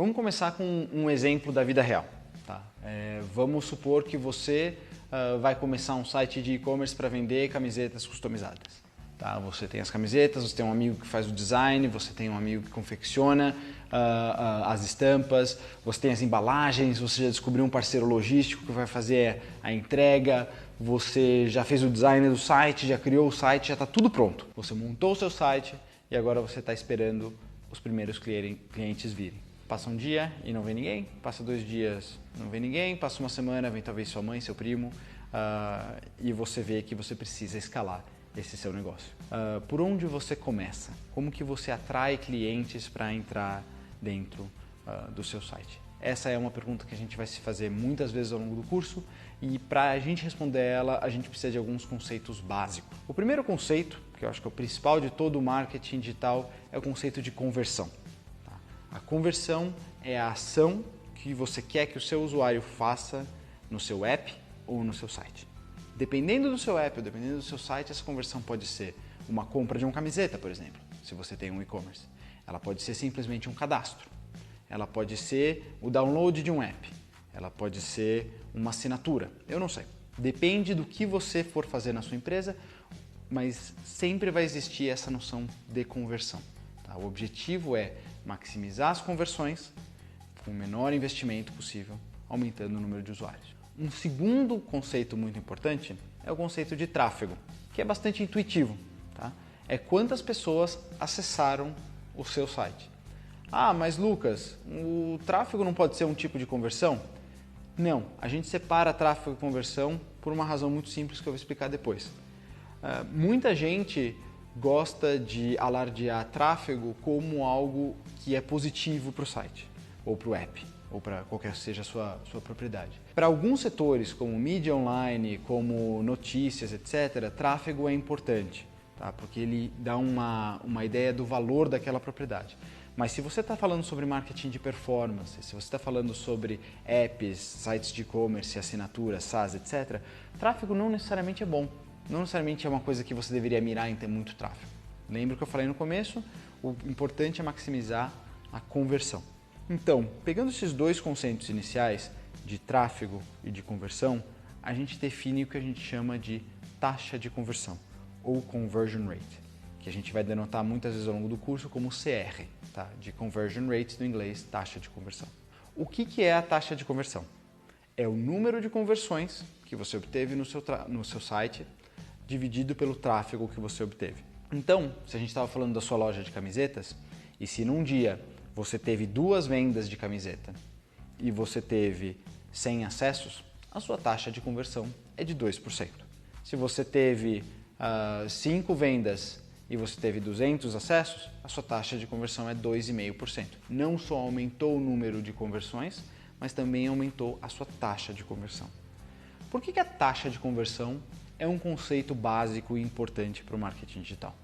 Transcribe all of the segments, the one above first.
Vamos começar com um exemplo da vida real. Tá? Vamos supor que você vai começar um site de e-commerce para vender camisetas customizadas. Tá? Você tem as camisetas, você tem um amigo que faz o design, você tem um amigo que confecciona as estampas, você tem as embalagens, você já descobriu um parceiro logístico que vai fazer a entrega, você já fez o design do site, já criou o site, já está tudo pronto. Você montou o seu site e agora você está esperando os primeiros clientes virem. Passa um dia e não vem ninguém, passa 2 dias, não vem ninguém, passa uma semana, vem talvez sua mãe, seu primo, e você vê que você precisa escalar esse seu negócio. Por onde você começa? Como que você atrai clientes para entrar dentro do seu site? Essa é uma pergunta que a gente vai se fazer muitas vezes ao longo do curso e para a gente responder ela, a gente precisa de alguns conceitos básicos. O primeiro conceito, que eu acho que é o principal de todo o marketing digital, é o conceito de conversão. A conversão é a ação que você quer que o seu usuário faça no seu app ou no seu site. Dependendo do seu app ou dependendo do seu site, essa conversão pode ser uma compra de uma camiseta, por exemplo, se você tem um e-commerce. Ela pode ser simplesmente um cadastro. Ela pode ser o download de um app. Ela pode ser uma assinatura. Eu não sei. Depende do que você for fazer na sua empresa, mas sempre vai existir essa noção de conversão. Tá? O objetivo é maximizar as conversões com o menor investimento possível, aumentando o número de usuários. Um segundo conceito muito importante é o conceito de tráfego, que é bastante intuitivo. Tá? É quantas pessoas acessaram o seu site. Ah, mas Lucas, o tráfego não pode ser um tipo de conversão? Não, a gente separa tráfego e conversão por uma razão muito simples que eu vou explicar depois. Muita gente gosta de alardear tráfego como algo que é positivo para o site, ou para o app, ou para qualquer que seja a sua propriedade. Para alguns setores, como mídia online, como notícias, etc., tráfego é importante, tá? Porque ele dá uma ideia do valor daquela propriedade. Mas se você está falando sobre marketing de performance, se você está falando sobre apps, sites de e-commerce, assinaturas, SaaS, etc., tráfego não necessariamente é bom. Não necessariamente é uma coisa que você deveria mirar em ter muito tráfego. Lembra que eu falei no começo? O importante é maximizar a conversão. Então, pegando esses dois conceitos iniciais de tráfego e de conversão, a gente define o que a gente chama de taxa de conversão, ou conversion rate, que a gente vai denotar muitas vezes ao longo do curso como CR, tá? De conversion rate do inglês, taxa de conversão. O que é a taxa de conversão? É o número de conversões que você obteve no seu site dividido pelo tráfego que você obteve. Então, se a gente estava falando da sua loja de camisetas, e se num dia você teve 2 vendas de camiseta e você teve 100 acessos, a sua taxa de conversão é de 2%. Se você teve 5 vendas e você teve 200 acessos, a sua taxa de conversão é 2,5%. Não só aumentou o número de conversões, mas também aumentou a sua taxa de conversão. Por que a taxa de conversão é um conceito básico e importante para o marketing digital?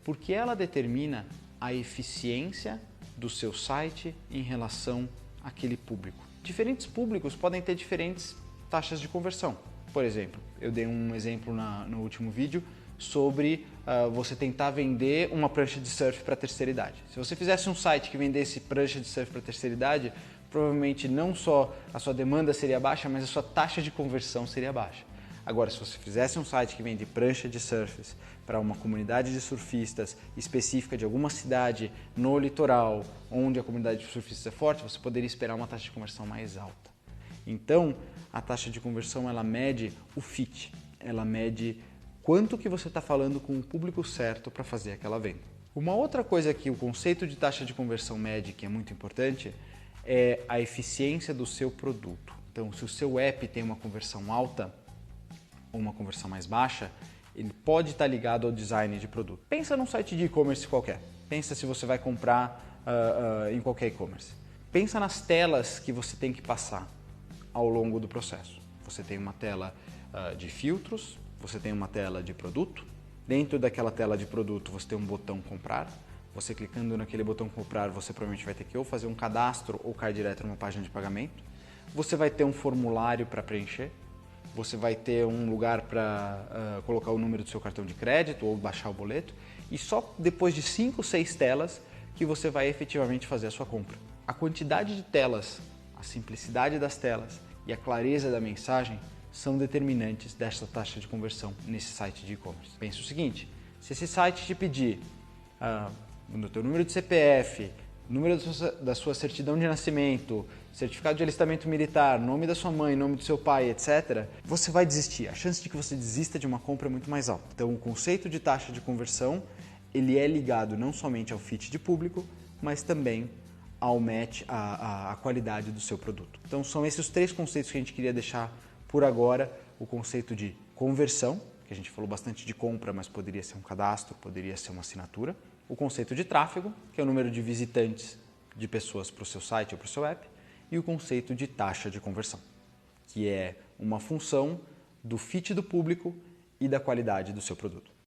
Porque ela determina a eficiência do seu site em relação àquele público. Diferentes públicos podem ter diferentes taxas de conversão. Por exemplo, eu dei um exemplo no último vídeo sobre você tentar vender uma prancha de surf para a terceira idade. Se você fizesse um site que vendesse prancha de surf para a terceira idade, provavelmente não só a sua demanda seria baixa, mas a sua taxa de conversão seria baixa. Agora, se você fizesse um site que vende prancha de surf para uma comunidade de surfistas específica de alguma cidade no litoral, onde a comunidade de surfistas é forte, você poderia esperar uma taxa de conversão mais alta. Então, a taxa de conversão ela mede o fit, ela mede quanto que você está falando com o público certo para fazer aquela venda. Uma outra coisa que o conceito de taxa de conversão mede, que é muito importante, é a eficiência do seu produto. Então, se o seu app tem uma conversão alta ou uma conversão mais baixa, ele pode estar ligado ao design de produto. Pensa num site de e-commerce qualquer. Pensa se você vai comprar em qualquer e-commerce. Pensa nas telas que você tem que passar ao longo do processo. Você tem uma tela de filtros, você tem uma tela de produto. Dentro daquela tela de produto você tem um botão comprar. Você clicando naquele botão comprar, você provavelmente vai ter que ou fazer um cadastro ou cair direto numa página de pagamento. Você vai ter um formulário para preencher. Você vai ter um lugar para colocar o número do seu cartão de crédito ou baixar o boleto. E só depois de 5, 6 telas que você vai efetivamente fazer a sua compra. A quantidade de telas, a simplicidade das telas e a clareza da mensagem são determinantes desta taxa de conversão nesse site de e-commerce. Pensa o seguinte, se esse site te pedir no teu número de CPF, número da sua certidão de nascimento, certificado de alistamento militar, nome da sua mãe, nome do seu pai, etc., você vai desistir. A chance de que você desista de uma compra é muito mais alta. Então, o conceito de taxa de conversão, ele é ligado não somente ao fit de público, mas também ao match, à qualidade do seu produto. Então, são esses os 3 conceitos que a gente queria deixar por agora. O conceito de conversão, que a gente falou bastante de compra, mas poderia ser um cadastro, poderia ser uma assinatura. O conceito de tráfego, que é o número de visitantes de pessoas para o seu site ou para o seu app. E o conceito de taxa de conversão, que é uma função do fit do público e da qualidade do seu produto.